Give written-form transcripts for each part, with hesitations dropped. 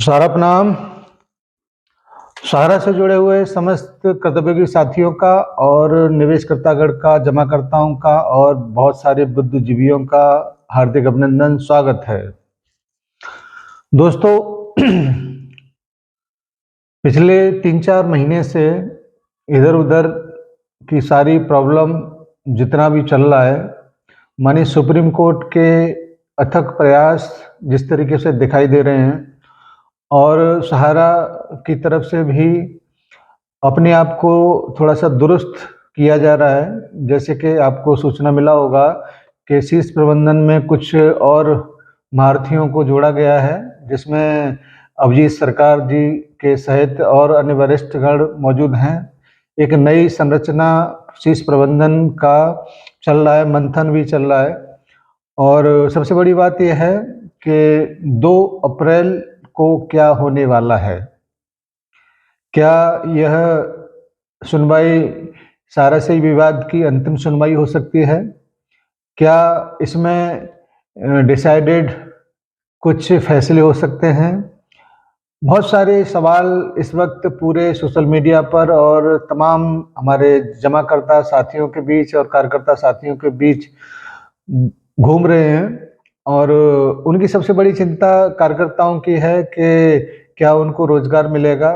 सारा प्रणाम। सहारा से जुड़े हुए समस्त कर्तव्ययोगी साथियों का और निवेशकर्तागण का, जमाकर्ताओं का और बहुत सारे बुद्धिजीवियों का हार्दिक अभिनंदन, स्वागत है। दोस्तों, पिछले 3-4 महीने से इधर उधर की सारी प्रॉब्लम जितना भी चल रहा है, माननीय सुप्रीम कोर्ट के अथक प्रयास जिस तरीके से दिखाई दे रहे हैं और सहारा की तरफ से भी अपने आप को थोड़ा सा दुरुस्त किया जा रहा है। जैसे कि आपको सूचना मिला होगा कि शीर्ष प्रबंधन में कुछ और महारथियों को जोड़ा गया है, जिसमें अभिजीत सरकार जी के सहित और अन्य वरिष्ठगण मौजूद हैं। एक नई संरचना शीर्ष प्रबंधन का चल रहा है, मंथन भी चल रहा है। और सबसे बड़ी बात यह है कि 2 अप्रैल को क्या होने वाला है। क्या यह सुनवाई सारा से विवाद की अंतिम सुनवाई हो सकती है? क्या इसमें डिसाइडेड कुछ फैसले हो सकते हैं? बहुत सारे सवाल इस वक्त पूरे सोशल मीडिया पर और तमाम हमारे जमाकर्ता साथियों के बीच और कार्यकर्ता साथियों के बीच घूम रहे हैं। और उनकी सबसे बड़ी चिंता कार्यकर्ताओं की है कि क्या उनको रोजगार मिलेगा,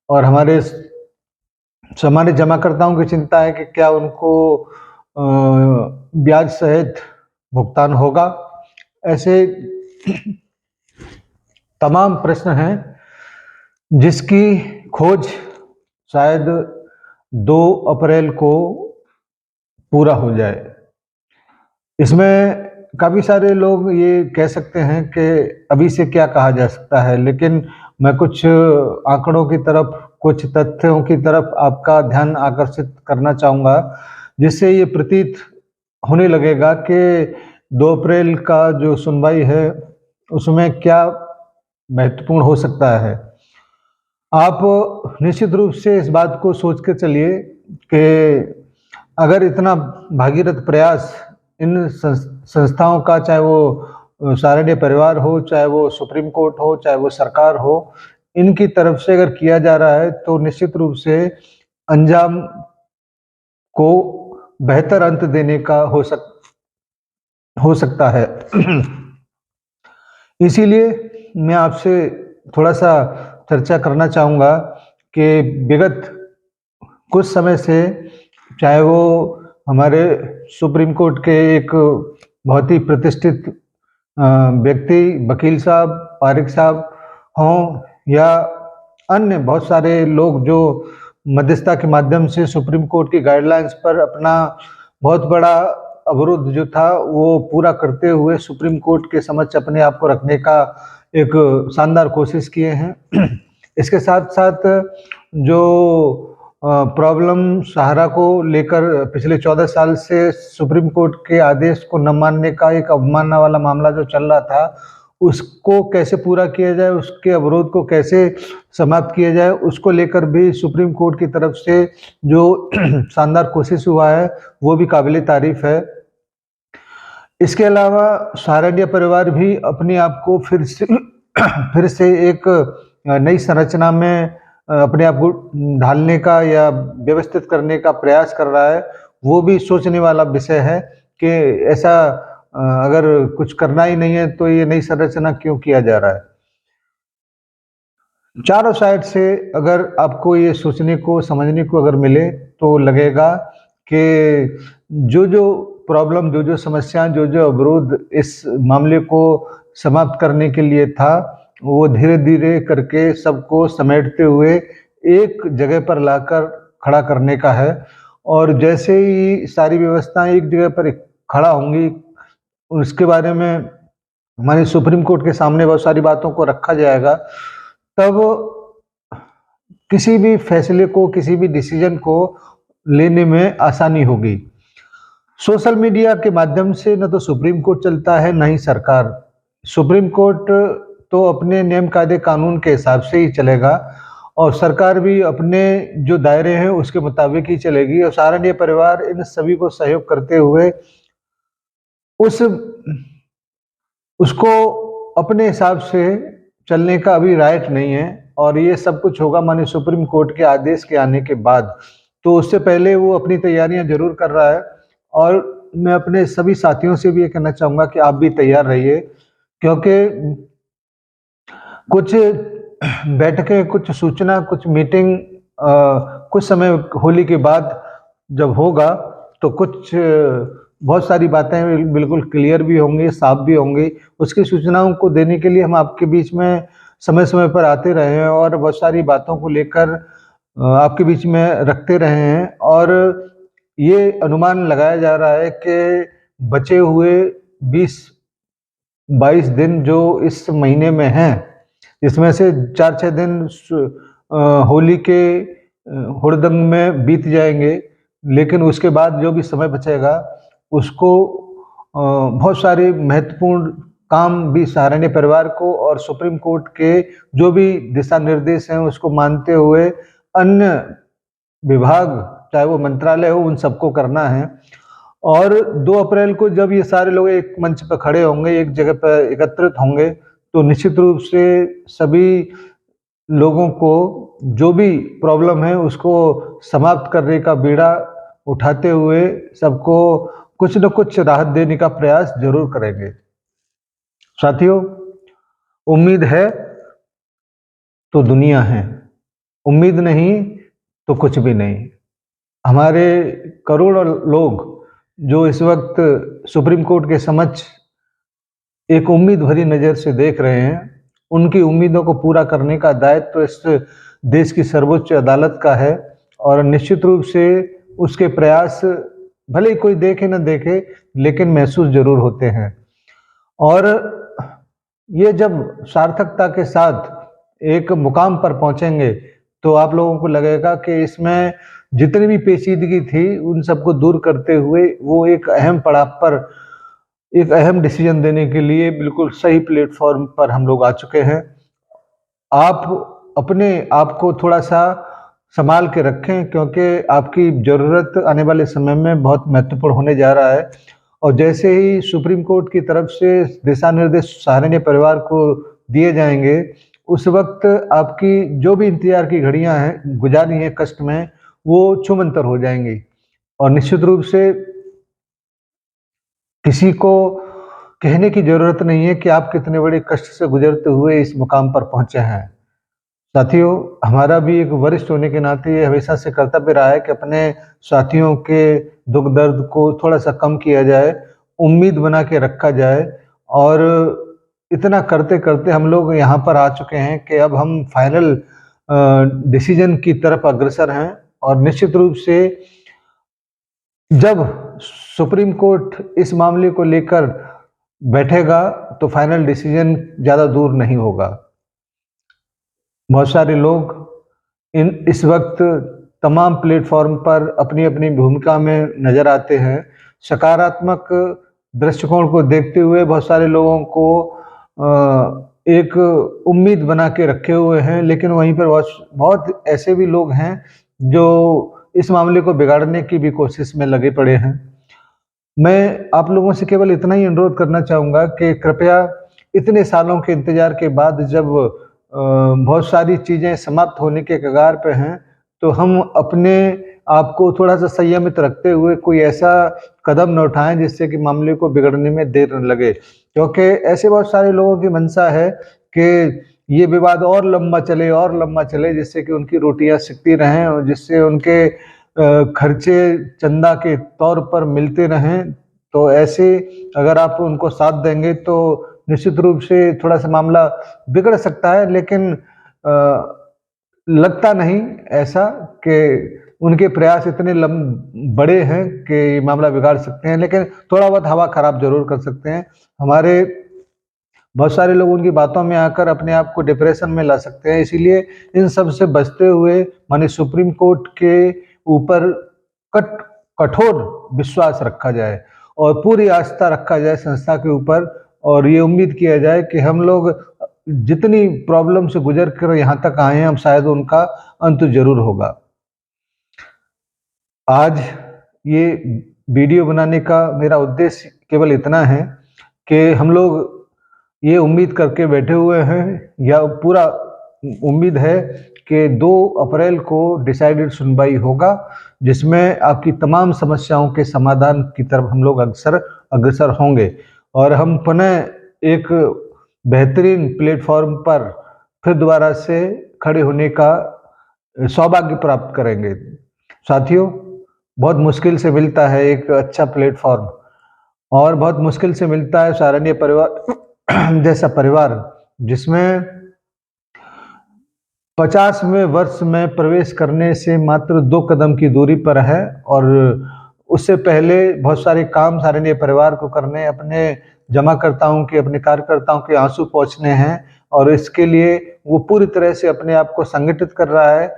और हमारे सामान्य जमाकर्ताओं की चिंता है कि क्या उनको ब्याज सहित भुगतान होगा। ऐसे तमाम प्रश्न हैं जिसकी खोज शायद 2 अप्रैल को पूरा हो जाए। इसमें काफ़ी सारे लोग ये कह सकते हैं कि अभी से क्या कहा जा सकता है, लेकिन मैं कुछ आंकड़ों की तरफ, कुछ तथ्यों की तरफ आपका ध्यान आकर्षित करना चाहूँगा, जिससे ये प्रतीत होने लगेगा कि 2 अप्रैल का जो सुनवाई है उसमें क्या महत्वपूर्ण हो सकता है। आप निश्चित रूप से इस बात को सोच के चलिए कि अगर इतना भागीरथ प्रयास इन संस्थाओं का, चाहे वो सारण्य परिवार हो, चाहे वो सुप्रीम कोर्ट हो, चाहे वो सरकार हो, इनकी तरफ से अगर किया जा रहा है तो निश्चित रूप से अंजाम को बेहतर अंत देने का हो सकता है। इसीलिए मैं आपसे थोड़ा सा चर्चा करना चाहूँगा कि विगत कुछ समय से, चाहे वो हमारे सुप्रीम कोर्ट के एक बहुत ही प्रतिष्ठित व्यक्ति वकील साहब, पारिक साहब हों, या अन्य बहुत सारे लोग जो मध्यस्थता के माध्यम से सुप्रीम कोर्ट की गाइडलाइंस पर अपना बहुत बड़ा अवरोध जो था वो पूरा करते हुए सुप्रीम कोर्ट के समक्ष अपने आप को रखने का एक शानदार कोशिश किए हैं। इसके साथ साथ जो प्रॉब्लम सहारा को लेकर पिछले 14 साल से सुप्रीम कोर्ट के आदेश को न मानने का एक अवमानना वाला मामला जो चल रहा था, उसको कैसे पूरा किया जाए, उसके अवरोध को कैसे समाप्त किया जाए, उसको लेकर भी सुप्रीम कोर्ट की तरफ से जो शानदार कोशिश हुआ है वो भी काबिले तारीफ है। इसके अलावा सहारनीय परिवार भी अपने आप को फिर से एक नई संरचना में अपने आप को ढालने का या व्यवस्थित करने का प्रयास कर रहा है। वो भी सोचने वाला विषय है कि ऐसा अगर कुछ करना ही नहीं है तो ये नई संरचना क्यों किया जा रहा है। चारों साइड से अगर आपको ये सोचने को, समझने को अगर मिले तो लगेगा कि जो प्रॉब्लम, जो समस्या, जो अवरोध इस मामले को समाप्त करने के लिए था, वो धीरे-धीरे करके सबको समेटते हुए एक जगह पर लाकर खड़ा करने का है। और जैसे ही सारी व्यवस्थाएं एक जगह पर खड़ा होंगी, उसके बारे में हमारे सुप्रीम कोर्ट के सामने बहुत सारी बातों को रखा जाएगा, तब किसी भी फैसले को, किसी भी डिसीजन को लेने में आसानी होगी। सोशल मीडिया के माध्यम से न तो सुप्रीम कोर्ट चलता है, न ही सरकार। सुप्रीम कोर्ट तो अपने नियम कायदे कानून के हिसाब से ही चलेगा और सरकार भी अपने जो दायरे हैं उसके मुताबिक ही चलेगी, और सहारनीय परिवार इन सभी को सहयोग करते हुए उसको अपने हिसाब से चलने का अभी राइट नहीं है और ये सब कुछ होगा माननीय सुप्रीम कोर्ट के आदेश के आने के बाद। तो उससे पहले वो अपनी तैयारियां जरूर कर रहा है और मैं अपने सभी साथियों से भी ये कहना चाहूँगा कि आप भी तैयार रहिए, क्योंकि कुछ बैठकें, कुछ सूचना, कुछ मीटिंग कुछ समय होली के बाद जब होगा तो कुछ बहुत सारी बातें बिल्कुल क्लियर भी होंगी, साफ भी होंगी। उसकी सूचनाओं को देने के लिए हम आपके बीच में समय-समय पर आते रहे हैं और बहुत सारी बातों को लेकर आपके बीच में रखते रहे हैं और ये अनुमान लगाया जा रहा है कि बचे हुए 20-22 दिन जो इस महीने में हैं, इसमें से 4-6 दिन होली के हुड़दंग में बीत जाएँगे, लेकिन उसके बाद जो भी समय बचेगा, उसको बहुत सारे महत्वपूर्ण काम भी सहारनीय परिवार को और सुप्रीम कोर्ट के जो भी दिशा निर्देश हैं, उसको मानते हुए अन्य विभाग, चाहे वो मंत्रालय हो, उन सबको करना है। और 2 अप्रैल को जब ये सारे लोग एक मंच पे खड़े होंगे, एक जगह पे एकत्रित होंगे, तो निश्चित रूप से सभी लोगों को जो भी प्रॉब्लम है, उसको समाप्त करने का बीड़ा उठाते हुए सबको कुछ न कुछ राहत देने का प्रयास ज़रूर करेंगे। साथियों, उम्मीद है तो दुनिया है, उम्मीद नहीं तो कुछ भी नहीं। हमारे करोड़ों लोग जो इस वक्त सुप्रीम कोर्ट के समक्ष एक उम्मीद भरी नज़र से देख रहे हैं, उनकी उम्मीदों को पूरा करने का दायित्व तो इस देश की सर्वोच्च अदालत का है और निश्चित रूप से उसके प्रयास भले ही कोई देखे न देखे, लेकिन महसूस ज़रूर होते हैं। और ये जब सार्थकता के साथ एक मुकाम पर पहुँचेंगे, तो आप लोगों को लगेगा कि इसमें जितनी भी पेचीदगी थी, उन सबको दूर करते हुए वो एक अहम पड़ाव पर एक अहम डिसीजन देने के लिए बिल्कुल सही प्लेटफ़ॉर्म पर हम लोग आ चुके हैं। आप अपने आप को थोड़ा-सा सँभाल के रखें, क्योंकि आपकी ज़रूरत आने वाले समय में बहुत महत्वपूर्ण होने जा रहा है। और जैसे ही सुप्रीम कोर्ट की तरफ से दिशा निर्देश सहारनीय परिवार को दिए जाएँगे, उस वक़्त आपकी जो भी इंतज़ार की घड़ियाँ हैं, गुज़ारी हैं कष्ट में, वो छूमंतर हो जाएँगी। और निश्चित रूप से किसी को कहने की ज़रूरत नहीं है कि आप कितने बड़े कष्ट से गुज़रते हुए इस मुकाम पर पहुँचे हैं। साथियों, हमारा भी एक वरिष्ठ होने के नाते ये हमेशा से कर्तव्य रहा है कि अपने साथियों के दुःख-दर्द को थोड़ा-सा कम किया जाए, उम्मीद बना के रखा जाए और इतना करते-करते हम लोग यहाँ पर आ चुके हैं कि अब हम फाइनल डिसीज़न की तरफ अग्रसर हैं और निश्चित रूप से जब सुप्रीम कोर्ट इस मामले को लेकर बैठेगा, तो फाइनल डिसीजन ज़्यादा दूर नहीं होगा। बहुत सारे लोग इस वक़्त तमाम प्लेटफ़ॉर्म पर अपनी-अपनी भूमिका में नज़र आते हैं। सकारात्मक दृष्टिकोण को देखते हुए बहुत सारे लोगों को एक उम्मीद बना के रखे हुए हैं, लेकिन वहीं पर बहुत बहुत ऐसे भी लोग हैं, जो इस मामले को बिगाड़ने की भी कोशिश में लगे पड़े हैं। मैं आप लोगों से केवल इतना ही अनुरोध करना चाहूँगा कि कृपया इतने सालों के इंतज़ार के बाद जब बहुत सारी चीज़ें समाप्त होने के कगार पे हैं, तो हम अपने आप को थोड़ा-सा संयमित रखते हुए कोई ऐसा कदम न उठाएँ जिससे कि मामले को बिगड़ने में देर न लगे। क्योंकि ऐसे बहुत सारे लोगों की मंशा है कि ये विवाद और लंबा चले जिससे कि उनकी रोटियाँ सिकती रहें और जिससे उनके खर्चे चंदा के तौर पर मिलते रहें। तो ऐसे अगर आप उनको साथ देंगे तो निश्चित रूप से थोड़ा-सा मामला बिगड़ सकता है, लेकिन लगता नहीं ऐसा कि उनके प्रयास इतने बड़े हैं कि मामला बिगाड़ सकते हैं, लेकिन थोड़ा बहुत हवा खराब ज़रूर कर सकते हैं। हमारे बहुत सारे लोग उनकी बातों में आकर अपने आप को डिप्रेशन में ला सकते हैं, इसीलिए इन सब से बचते हुए माननीय सुप्रीम कोर्ट के ऊपर कट कठोर विश्वास रखा जाए और पूरी आस्था रखा जाए संस्था के ऊपर और ये उम्मीद किया जाए कि हम लोग जितनी प्रॉब्लम से गुज़र कर यहाँ तक आए हैं, अब शायद उनका अंत ज़रूर होगा। आज ये वीडियो बनाने का मेरा उद्देश्य केवल इतना है कि हम लोग ये उम्मीद करके बैठे हुए हैं, या पूरा उम्मीद है कि 2 अप्रैल को डिसाइडेड सुनवाई होगा, जिसमें आपकी तमाम समस्याओं के समाधान की तरफ हम लोग अग्रसर होंगे और हम पुनः एक बेहतरीन प्लेटफॉर्म पर फिर दोबारा से खड़े होने का सौभाग्य प्राप्त करेंगे। साथियों, बहुत मुश्किल से मिलता है एक अच्छा प्लेटफॉर्म, और बहुत मुश्किल से मिलता है सहारनीय परिवार जैसा परिवार, जिसमें 50वें वर्ष में प्रवेश करने से मात्र 2 कदम की दूरी पर है, और उससे पहले बहुत सारे काम सहारनीय परिवार को करने, अपने जमाकर्ताओं के, अपने कार्यकर्ताओं के आंसू पोंछने हैं, और इसके लिए वो पूरी तरह से अपने आप को संगठित कर रहा है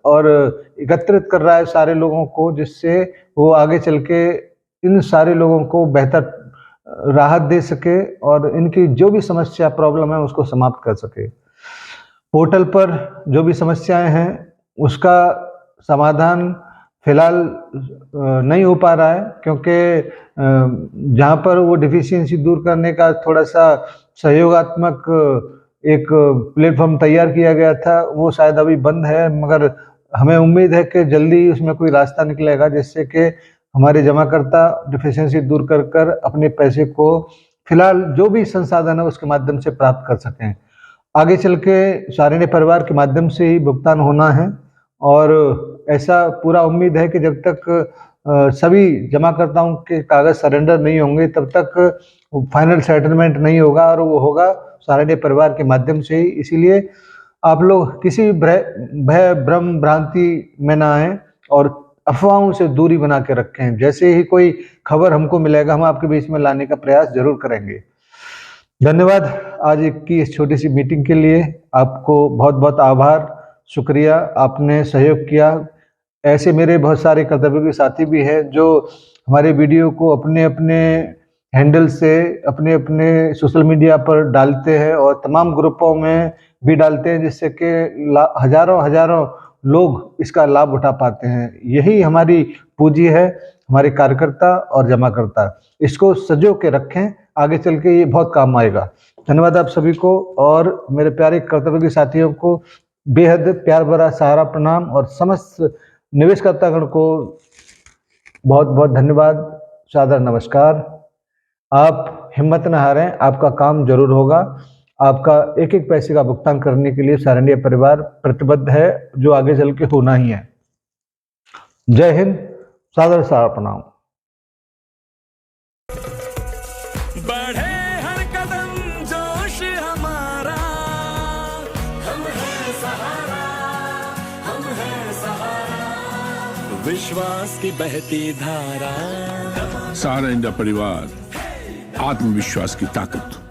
और एकत्रित कर रहा है सारे लोगों को, जिससे वो आगे चल के इन सारे लोगों को बेहतर राहत दे सके और इनकी जो भी समस्या प्रॉब्लम है उसको समाप्त कर सके। पोर्टल पर जो भी समस्याएं हैं उसका समाधान फिलहाल नहीं हो पा रहा है, क्योंकि जहाँ पर वो डिफिशियंसी दूर करने का थोड़ा सा सहयोगात्मक एक प्लेटफॉर्म तैयार किया गया था, वो शायद अभी बंद है, मगर हमें उम्मीद है कि जल्दी उसमें कोई रास्ता निकलेगा, जिससे कि हमारे जमाकर्ता डिफिशियंसी दूर कर कर अपने पैसे को फिलहाल जो भी संसाधन है उसके माध्यम से प्राप्त कर सकें। आगे चल के सहारनीय परिवार के माध्यम से ही भुगतान होना है, और ऐसा पूरा उम्मीद है कि जब तक सभी जमाकर्ताओं के कागज सरेंडर नहीं होंगे तब तक फाइनल सेटलमेंट नहीं होगा, और वो होगा सहारनीय परिवार के माध्यम से ही। इसीलिए आप लोग किसी भय भ्रम भ्रांति में ना आए और अफवाहों से दूरी बना के रखें। जैसे ही कोई खबर हमको मिलेगा हम आपके बीच में लाने का प्रयास जरूर करेंगे। धन्यवाद आज की इस छोटी सी मीटिंग के लिए। आपको बहुत बहुत आभार, शुक्रिया, आपने सहयोग किया। ऐसे मेरे बहुत सारे कर्तव्य के साथी भी हैं जो हमारे वीडियो को अपने अपने हैंडल से अपने अपने सोशल मीडिया पर डालते हैं और तमाम ग्रुपों में भी डालते हैं, जिससे कि हजारों लोग इसका लाभ उठा पाते हैं। यही हमारी पूंजी है, हमारे कार्यकर्ता और जमाकर्ता। इसको सजो के रखें, आगे चल के ये बहुत काम आएगा। धन्यवाद आप सभी को, और मेरे प्यारे कर्तव्य के साथियों को बेहद प्यार भरा सहारा प्रणाम, और समस्त निवेशकर्तागण को बहुत बहुत धन्यवाद, सादर नमस्कार। आप हिम्मत न हारें, आपका काम जरूर होगा। आपका एक एक पैसे का भुगतान करने के लिए सहारनीय परिवार प्रतिबद्ध है, जो आगे चल के होना ही है। जय हिंद, सादर सहारा प्रणाम। बढ़े हर कदम जोश हमारा, हम हैं सहारा, हम हैं सहारा, विश्वास की बहती धारा। सहारा इंडिया परिवार, आत्मविश्वास की ताकत।